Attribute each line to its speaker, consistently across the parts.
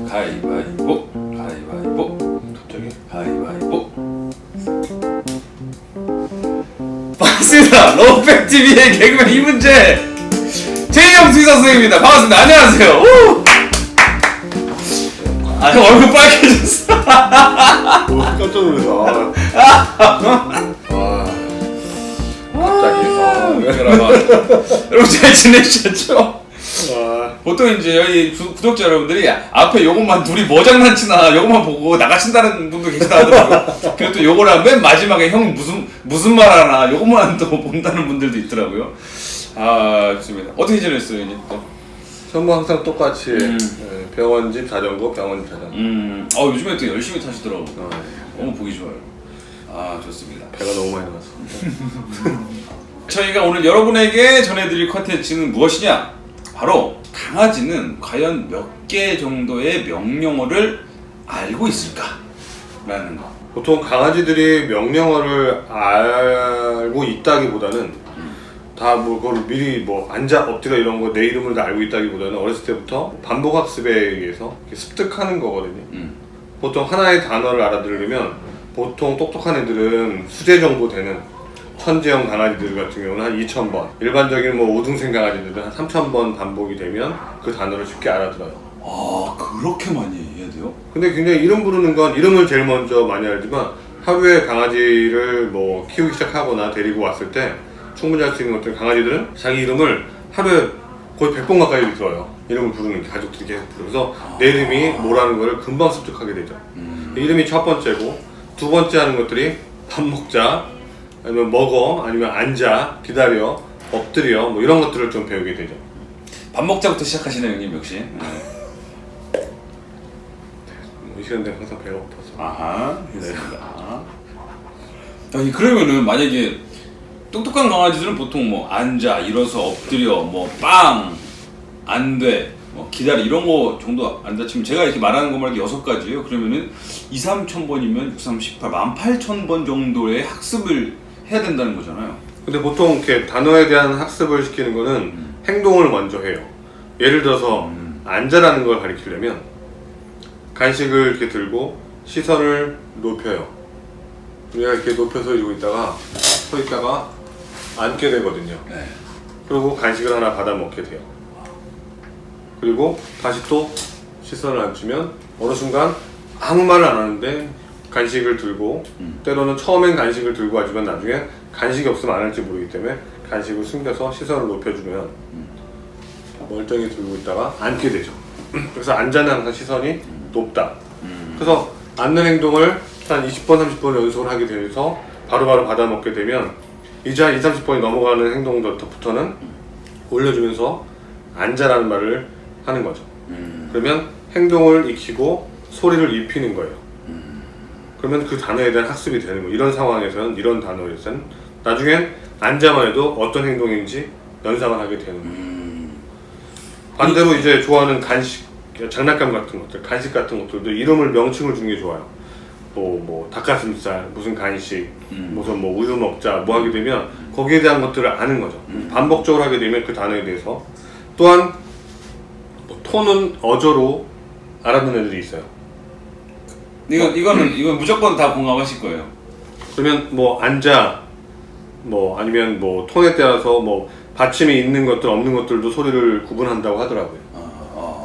Speaker 1: 가위바위보. 가위바위보.
Speaker 2: 갑자기?
Speaker 1: 가위바위보. 반갑습니다. 러브백TV의 개그맨 이문재 최인영 수의사 선생님입니다. 반갑습니다. 안녕하세요. 오! 아, 형 얼굴 빨개졌어.
Speaker 2: 깜짝 놀라서. 갑자기.
Speaker 1: 여러분 잘 지내셨죠? 보통 이제 여기 구독자 여러분들이 앞에 요것만 둘이 뭐 장난치나 요것만 보고 나가신다는 분도 계시다 하더라고요. 그리고 또 요거랑 맨 마지막에 형 무슨 말 하나 요것만 또 본다는 분들도 있더라고요. 아, 좋습니다. 어떻게 지냈어요, 이제 또?
Speaker 2: 전부 항상 똑같이 병원집 자전거, 병원집 자전거.
Speaker 1: 요즘에 또 열심히 타시더라고요. 너무 보기 좋아요. 아, 좋습니다.
Speaker 2: 배가 너무 많이 나왔어.
Speaker 1: 저희가 오늘 여러분에게 전해드릴 컨텐츠는 무엇이냐? 바로 강아지는 과연 몇 개 정도의 명령어를 알고 있을까라는 거.
Speaker 2: 보통 강아지들이 명령어를 알고 있다기보다는 다 뭐 그걸 미리 뭐 앉아 엎드려 이런 거 내 이름을 다 알고 있다기보다는 어렸을 때부터 반복 학습에 의해서 습득하는 거거든요. 보통 하나의 단어를 알아들으려면 보통 똑똑한 애들은 수제 정도 되는 천재형 강아지들 같은 경우는 한 2,000번, 일반적인 뭐 5등생 강아지들은 한 3,000번 반복이 되면 그 단어를 쉽게 알아들어요.
Speaker 1: 아, 그렇게 많이 해야 돼요?
Speaker 2: 근데 굉장히 이름 부르는 건 이름을 제일 먼저 많이 알지만 하루에 강아지를 뭐 키우기 시작하거나 데리고 왔을 때 충분히 할 수 있는 것들, 강아지들은 자기 이름을 하루에 거의 100번 가까이 들어요. 이름을 부르는 게 가족들이 계속 부르면서 내 이름이 뭐라는 걸 금방 습득하게 되죠. 이름이 첫 번째고, 두 번째 하는 것들이 밥 먹자, 아니면 먹어, 아니면 앉아, 기다려, 엎드려, 뭐 이런 것들을 좀 배우게 되죠.
Speaker 1: 밥 먹자부터 시작하시네요, 형님 역시.
Speaker 2: 이 시간 되면 항상 배가 고파서.
Speaker 1: 아하, 됐습니다. 아니, 그러면은 만약에 똑똑한 강아지들은 보통 뭐 앉아, 일어서, 엎드려, 뭐 빵, 안 돼, 뭐 기다려 이런 거 정도 안다 치면 제가 이렇게 말하는 것만 이렇게 6가지예요. 그러면은 2,3,000번이면 6, 3, 18, 18,000번 정도의 학습을 해야 된다는 거잖아요.
Speaker 2: 근데 보통 이렇게 단어에 대한 학습을 시키는 거는 행동을 먼저 해요. 예를 들어서 앉아라는 걸 가리키려면 간식을 이렇게 들고 시선을 높여요. 우리가 이렇게 높여서 이러고 있다가 서 있다가 앉게 되거든요.
Speaker 1: 네.
Speaker 2: 그리고 간식을 하나 받아 먹게 돼요. 그리고 다시 또 시선을 앉추면 어느 순간 아무 말을 안 하는데 간식을 들고 때로는 처음엔 간식을 들고 하지만 나중에 간식이 없으면 안 할지 모르기 때문에 간식을 숨겨서 시선을 높여주면 멀쩡히 들고 있다가 앉게 되죠. 그래서 앉아는 항상 시선이 높다. 그래서 앉는 행동을 한 20번, 30번 연속을 하게 되면서 바로바로 받아 먹게 되면 이제 한 20, 30번이 넘어가는 행동부터는 올려주면서 앉아라는 말을 하는 거죠. 그러면 행동을 익히고 소리를 입히는 거예요. 그러면 그 단어에 대한 학습이 되는 거예요. 이런 상황에서는, 이런 단어에서는 나중엔 앉아만 해도 어떤 행동인지 연상을 하게 되는 거예요. 반대로 이제 좋아하는 간식, 장난감 같은 것들, 간식 같은 것들도 이름을, 명칭을 주는 게 좋아요. 뭐 닭가슴살, 무슨 간식, 무슨 뭐 우유 먹자, 뭐 하게 되면 거기에 대한 것들을 아는 거죠. 반복적으로 하게 되면 그 단어에 대해서. 또한 뭐 톤은 어조로 알아듣는 애들이 있어요.
Speaker 1: 이건 무조건 다 공감하실 거예요.
Speaker 2: 그러면 뭐 앉아, 뭐 아니면 뭐 톤에 따라서 뭐 받침이 있는 것들 없는 것들도 소리를 구분한다고 하더라고요.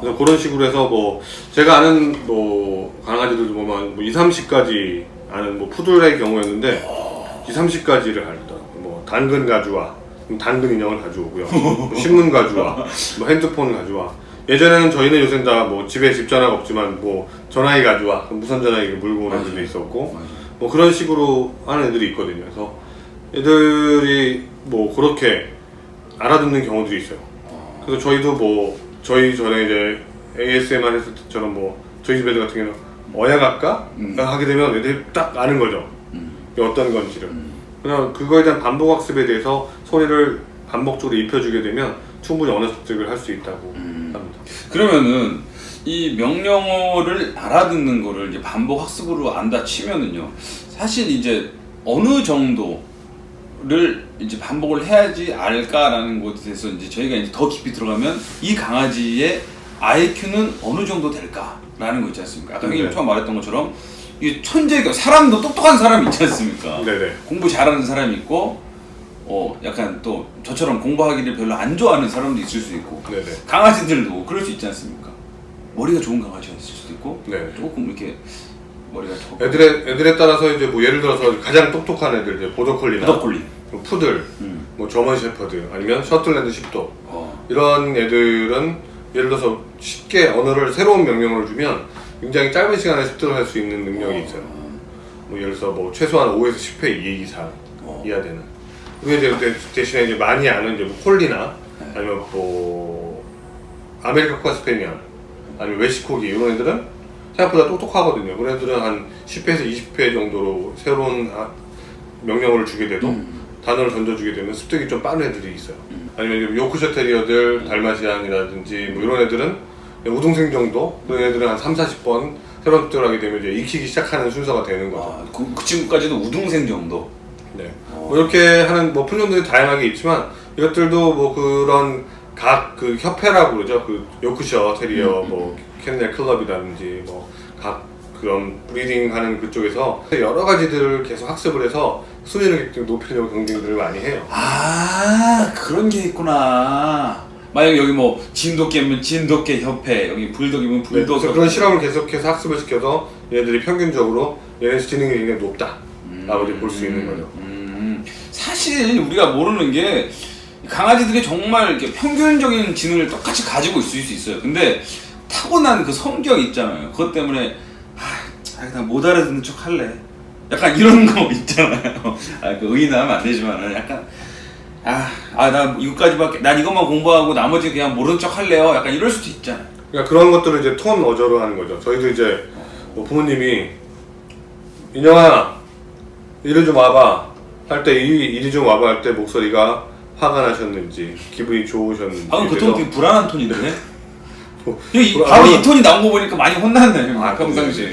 Speaker 2: 그래서 그런 식으로 해서 뭐 제가 아는 뭐 강아지들도 보면 뭐 2, 30까지 아는 뭐 푸들의 경우였는데 2, 30까지를 알더라고요. 뭐 당근 가져와, 그럼 당근 인형을 가져오고요. 뭐 신문 가져와, 뭐 핸드폰 가져와. 예전에는 저희는 요새는 다 뭐 집에 집 전화가 없지만 뭐 전화기 가져와, 그럼 무선 전화기를 물고 오는 애들도 있었고, 뭐 그런 식으로 하는 애들이 있거든요. 그래서 애들이 뭐 그렇게 알아듣는 경우들이 있어요. 그래서 저희도 뭐 저희 전에 이제 ASMR 했을 때처럼 뭐 저희 집 애들 같은 경우는 어야갈까? 하게 되면 애들이 딱 아는 거죠. 이게 어떤 건지를. 그냥 그거에 대한 반복 학습에 대해서 소리를 반복적으로 입혀주게 되면 충분히 언어 습득을 할 수 있다고 합니다.
Speaker 1: 그러면은 이 명령어를 알아듣는 거를 이제 반복 학습으로 안다 치면은요, 사실 이제 어느 정도를 이제 반복을 해야지 알까라는 것에 대해서 이제 저희가 이제 더 깊이 들어가면 이 강아지의 IQ는 어느 정도 될까라는 거 있지 않습니까? 아까 형님
Speaker 2: 네.
Speaker 1: 처음 말했던 것처럼 이 천재가 사람도 똑똑한 사람이 있지 않습니까?
Speaker 2: 네네.
Speaker 1: 공부 잘하는 사람이 있고 약간 또 저처럼 공부하기를 별로 안 좋아하는 사람도 있을 수 있고
Speaker 2: 네네.
Speaker 1: 강아지들도 그럴 수 있지 않습니까? 머리가 좋은 강아지가 있을 수도 있고
Speaker 2: 네.
Speaker 1: 조금 이렇게 머리가 적고
Speaker 2: 애들에 따라서 이제 뭐 예를 들어서 가장 똑똑한 애들 이제 보더콜리나
Speaker 1: 보더콜리
Speaker 2: 뭐 푸들, 뭐 저먼 셰퍼드 아니면 셔틀랜드 십도
Speaker 1: 어.
Speaker 2: 이런 애들은 예를 들어서 쉽게 언어를 새로운 명령을 주면 굉장히 짧은 시간에 습득을 할 수 있는 능력이 있어요. 뭐 예를 들어서 뭐 최소한 5에서 10회 이상 이하 되는. 그게 이제 대신에 이제 많이 아는 이제 뭐 콜리나 아니면 뭐 아메리카코아 스페니언 아니면 웨시코기 이런 애들은 생각보다 똑똑하거든요. 그런 애들은 한 10회에서 20회 정도로 새로운 명령어를 주게 돼도 단어를 던져주게 되면 습득이 좀 빠른 애들이 있어요. 아니면 요크셔 테리어들, 달마시안이라든지 뭐 이런 애들은 우등생 정도 그런 애들은 한 3, 40번 새로운 습득을 하게 되면 이제 익히기 시작하는 순서가 되는 거죠.
Speaker 1: 그 친구까지도 우등생 정도.
Speaker 2: 네. 뭐 이렇게 하는 뭐 품종들이 다양하게 있지만 이것들도 뭐 그런 각 그 협회라고 그러죠. 그 요크셔 테리어 뭐 캔넬 클럽이라든지 뭐 각 그런 브리딩하는 그쪽에서 여러 가지들을 계속 학습을 해서 순위를 높이려고 경쟁들을 많이 해요.
Speaker 1: 그런 게 있구나. 만약 여기 뭐 진돗개면 진돗개 협회, 여기 불독이면 불독.
Speaker 2: 네, 그래서 그런 실험을 계속해서 학습을 시켜서 얘네들이 평균적으로 얘네 지능이 굉장히 높다라고 이제 볼 수 있는 거죠.
Speaker 1: 사실 우리가 모르는 게 강아지들이 정말 이렇게 평균적인 지능을 똑같이 가지고 있을 수 있어요. 근데 타고난 그 성격 있잖아요. 그것 때문에 그냥 못 알아듣는 척 할래. 약간 이런 거 있잖아요. 그 의인하면 안 되지만은 약간 나 이거까지밖에 난 이것만 공부하고 나머지 그냥 모르는 척 할래요. 약간 이럴 수도 있잖아요.
Speaker 2: 그러니까 그런 것들을 이제 톤 어저로 하는 거죠. 저희도 이제 뭐 부모님이 인영아 이리 좀 와봐 할 때 이리 좀 와봐 할 때 목소리가 화가 나셨는지 기분이 좋으셨는지
Speaker 1: 방금 그 톤 되게 불안한 톤인데?
Speaker 2: 뭐,
Speaker 1: 바로 이 톤이 나온 거 보니까 많이 혼났네. 평상시에.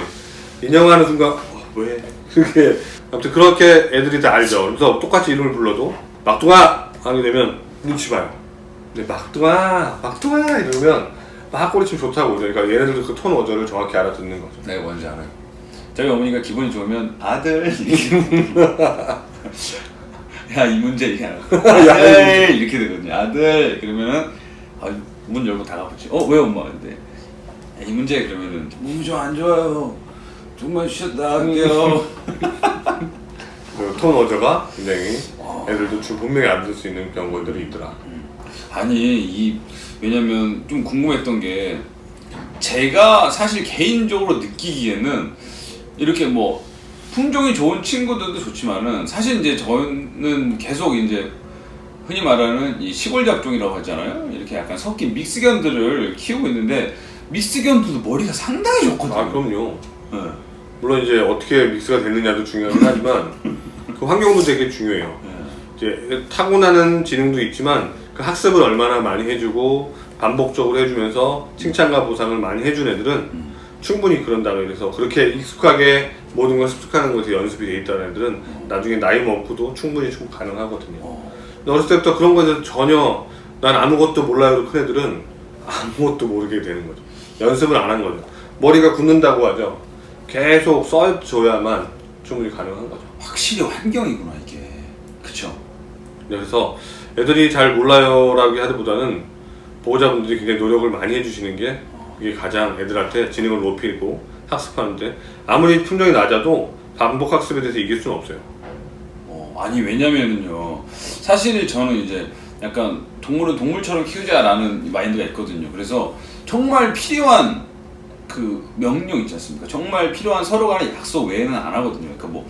Speaker 2: 인영하는 순간 왜? 그게 아무튼 그렇게 애들이 다 알죠. 그래서 똑같이 이름을 불러도 막둥아 하게 되면 눈치 봐요. 근데 막둥아 이러면 막 꼬리치면 좋다고. 그러니까 얘네들도 그 톤 어저를 정확히 알아듣는 거죠.
Speaker 1: 내가 뭔지 알아요. 저희 어머니가 기분이 좋으면 아들 야 이 문제 이게 아들 이렇게 되거든요. 아들 그러면은 문 열고 다가붙지. 왜 엄마? 근데 이 문제 그러면은 몸이 좀 안 좋아요. 정말 쉬었다 할게요.
Speaker 2: 톤 어저가 굉장히 애들도 분명히 알아들 수 있는 경우들이 있더라.
Speaker 1: 왜냐면 좀 궁금했던 게 제가 사실 개인적으로 느끼기에는 이렇게 뭐 품종이 좋은 친구들도 좋지만은 사실 이제 저는 계속 이제 흔히 말하는 이 시골 잡종이라고 하잖아요. 이렇게 약간 섞인 믹스견들을 키우고 있는데 믹스견들도 머리가 상당히 좋거든요.
Speaker 2: 그럼요.
Speaker 1: 네.
Speaker 2: 물론 이제 어떻게 믹스가 됐느냐도 중요하긴 하지만 그 환경도 되게 중요해요. 이제 타고나는 지능도 있지만 그 학습을 얼마나 많이 해주고 반복적으로 해주면서 칭찬과 보상을 많이 해준 애들은 충분히 그런다고 해서 그렇게 익숙하게 모든 걸 습득하는 것에 연습이 돼 있다는 애들은 나중에 나이 먹고도 충분히 가능하거든요. 근데 어렸을 때부터 그런 거에 대해서 전혀 난 아무것도 몰라요 큰 애들은 아무것도 모르게 되는 거죠. 연습을 안 한 거죠. 머리가 굳는다고 하죠. 계속 써줘야만 충분히 가능한 거죠.
Speaker 1: 확실히 환경이구나 이게. 그쵸?
Speaker 2: 그래서 애들이 잘 몰라요라고 하기보다는 보호자분들이 굉장히 노력을 많이 해주시는 게 그게 가장 애들한테 지능을 높이고 학습하는데 아무리 품종이 낮아도 반복 학습에 대해서 이길 수는 없어요.
Speaker 1: 왜냐면은요 사실 저는 이제 약간 동물은 동물처럼 키우자라는 마인드가 있거든요. 그래서 정말 필요한 그 명령 있지 않습니까? 정말 필요한 서로 간의 약속 외에는 안 하거든요. 그러니까 뭐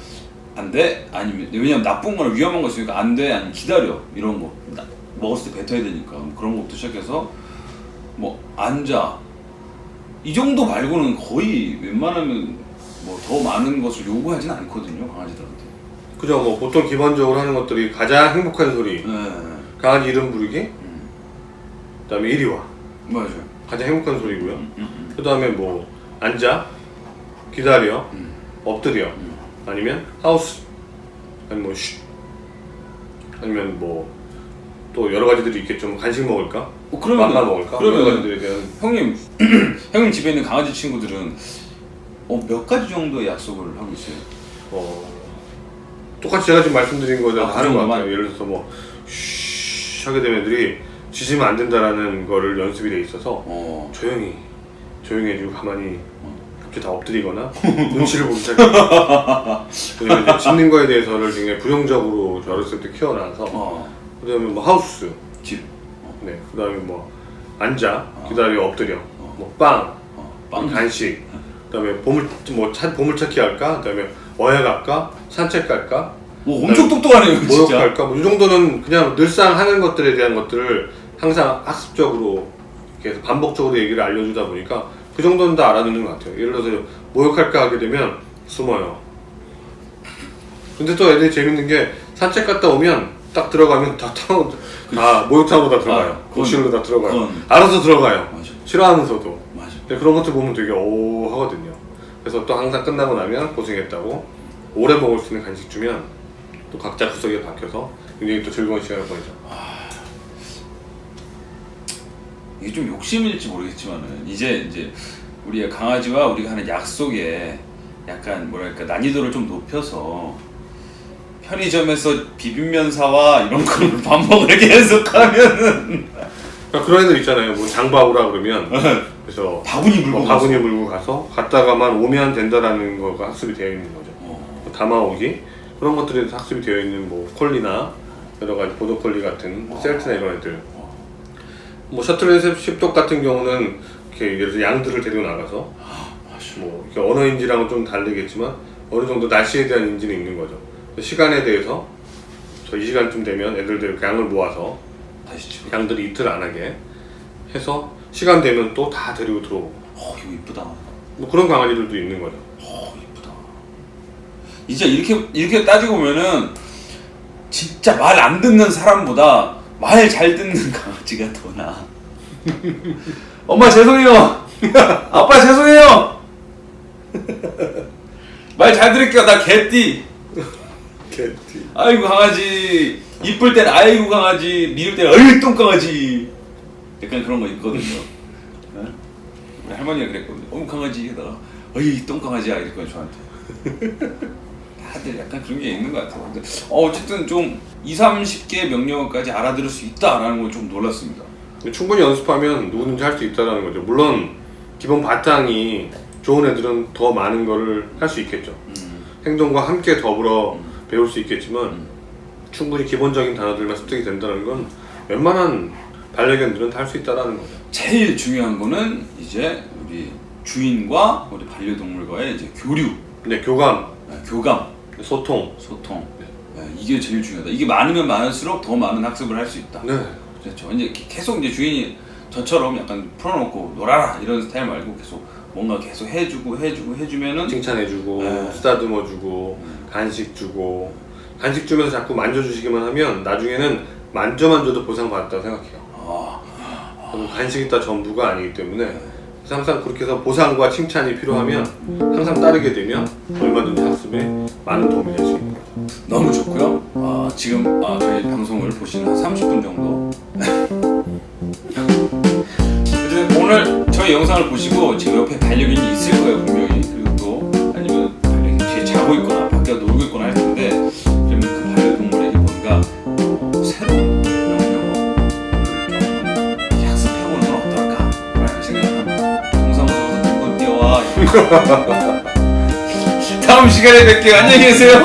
Speaker 1: 안 돼? 아니면 왜냐면 나쁜 거나 위험한 거 있으니까 안 돼? 아니면 기다려 이런 거 먹었을 때 뱉어야 되니까 그런 것부터 시작해서 뭐 앉아 이 정도 말고는 거의 웬만하면 뭐 더 많은 것을 요구하지는 않거든요 강아지들한테.
Speaker 2: 그죠? 뭐 보통 기본적으로 하는 것들이 가장 행복한 소리, 강아지 이름 부르기, 그다음에 이리 와.
Speaker 1: 맞아요.
Speaker 2: 가장 행복한 소리고요. 그다음에 뭐 앉아, 기다려, 엎드려, 아니면 하우스, 아니면 뭐 쉿, 아니면 뭐 또 여러 가지들이 있겠죠. 간식 먹을까? 맘만 먹을까?
Speaker 1: 그러면
Speaker 2: 강아지들에 대한
Speaker 1: 형님 집에 있는 강아지 친구들은 몇 가지 정도의 약속을 하고 있어요?
Speaker 2: 똑같이 제가 지금 말씀드린 거죠.
Speaker 1: 그
Speaker 2: 하는 것
Speaker 1: 정도만?
Speaker 2: 같아요. 예를 들어서 뭐 쉬 하게 되면 애들이 짖으면 안 된다라는 거를 연습이 돼 있어서 조용히 해주고 가만히 갑자기 다 엎드리거나 눈치를 보기 시작해요. 왜냐면 이제 짖는 거에 대해서를 굉장히 부정적으로 저 어렸을 때 키워놔서 그다음에 뭐 하우스
Speaker 1: 집.
Speaker 2: 네, 그다음에 뭐 앉아 기다려 엎드려 뭐 빵 간식 그다음에 보물찾기 할까 그다음에 어야 갈까 산책 갈까
Speaker 1: 엄청 똑똑하네요 진짜.
Speaker 2: 목욕할까 뭐 이 정도는 그냥 늘상 하는 것들에 대한 것들을 항상 학습적으로 이렇게 반복적으로 얘기를 알려주다 보니까 그 정도는 다 알아듣는 것 같아요. 예를 들어서 목욕할까 하게 되면 숨어요. 근데 또 애들이 재밌는 게 산책 갔다 오면 딱 들어가면 다 목욕탕으로 다 들어가요. 거실로 다 들어가요. 알아서 들어가요.
Speaker 1: 맞아.
Speaker 2: 싫어하면서도.
Speaker 1: 맞아.
Speaker 2: 근데 그런 것들 보면 되게 하거든요. 그래서 또 항상 끝나고 나면 고생했다고 오래 먹을 수 있는 간식 주면 또 각자 구석에 박혀서 굉장히 또 즐거운 시간을 보내죠.
Speaker 1: 이게 좀 욕심일지 모르겠지만은 이제 우리의 강아지와 우리가 하는 약속에 약간 뭐랄까 난이도를 좀 높여서 편의점에서 비빔면 사와 이런 거를 반복을 계속하면은
Speaker 2: 그러니까 그런 애들 있잖아요. 뭐 장바오라 그러면 그래서
Speaker 1: 바구니 물고
Speaker 2: 바구니 물고 가서 갔다가만 오면 된다라는 거가 학습이 되어 있는 거죠. 담아오기 그런 것들에 학습이 되어 있는 뭐 콜리나 여러 가지 보더콜리 같은 셀트나 이런 애들. 뭐 셔틀 십독 같은 경우는 이렇게 예를 들어 양들을 데리고 나가서 뭐 이렇게 언어인지랑은 좀 다르겠지만 어느 정도 날씨에 대한 인지는 있는 거죠. 시간에 대해서 저 이 시간쯤 되면 애들들 양을 모아서
Speaker 1: 다시 집에.
Speaker 2: 양들이 이틀 안 하게 해서 시간 되면 또 다 데리고 들어오고.
Speaker 1: 이거 이쁘다.
Speaker 2: 뭐 그런 강아지들도 있는 거죠.
Speaker 1: 이쁘다. 이제 이렇게 따지고 보면은 진짜 말 안 듣는 사람보다 말 잘 듣는 강아지가 더 나아. 엄마 죄송해요. 아빠 죄송해요. 말 잘 들을게요. 나 개띠.
Speaker 2: 개띠.
Speaker 1: 아이고 강아지. 이쁠 땐 아이고 강아지. 미울 땐 어이 똥강아지. 약간 그런 거 있거든요. 우리 할머니가 그랬거든요. 강아지 하다가 어이 똥강아지야 이랬거든요 저한테. 다들 약간 그런 게 있는 것 같아요. 근데 어쨌든 좀 20-30개 명령어까지 알아들을 수 있다라는 건 좀 놀랐습니다.
Speaker 2: 충분히 연습하면 누구든지 할 수 있다는 거죠. 물론 기본 바탕이 좋은 애들은 더 많은 거를 할 수 있겠죠. 행동과 함께 더불어 배울 수 있겠지만 충분히 기본적인 단어들만 습득이 된다는 건 웬만한 반려견들은 다 할 수 있다는 거죠.
Speaker 1: 제일 중요한 거는 이제 우리 주인과 우리 반려동물과의 이제 교류.
Speaker 2: 네, 교감, 소통.
Speaker 1: 이게 제일 중요하다. 이게 많으면 많을수록 더 많은 학습을 할 수 있다.
Speaker 2: 네.
Speaker 1: 그렇죠. 이제 계속 이제 주인이 저처럼 약간 풀어놓고 놀아라 이런 스타일 말고 계속 뭔가 계속 해주면은
Speaker 2: 칭찬해주고, 쓰다듬어주고, 간식 주고, 간식 주면서 자꾸 만져주시기만 하면 나중에는 만져도 보상받았다고 생각해요. 간식이 다 전부가 아니기 때문에 그래서 항상 그렇게 해서 보상과 칭찬이 필요하면 항상 따르게 되면 얼마든지 학습에 많은 도움이 될 수 있는 거죠.
Speaker 1: 너무 좋고요. 지금 저희 방송을 보시는 한 30분 정도. 오늘 저희 영상을 보시고 지금 옆에 반려견이 있을 거예요 분명히. 그리고 또 아니면 반려견이 뒤에 자고 있거나 밖에 놀고 있거나 할 텐데 그러면 그 반려동물에게 뭔가 새로운 명령어를 학습해보는 건 어떨까 라는 생각을 합니다. 동사무소에서 등본 띄워와. 다음 시간에 뵐게요. 안녕히 계세요.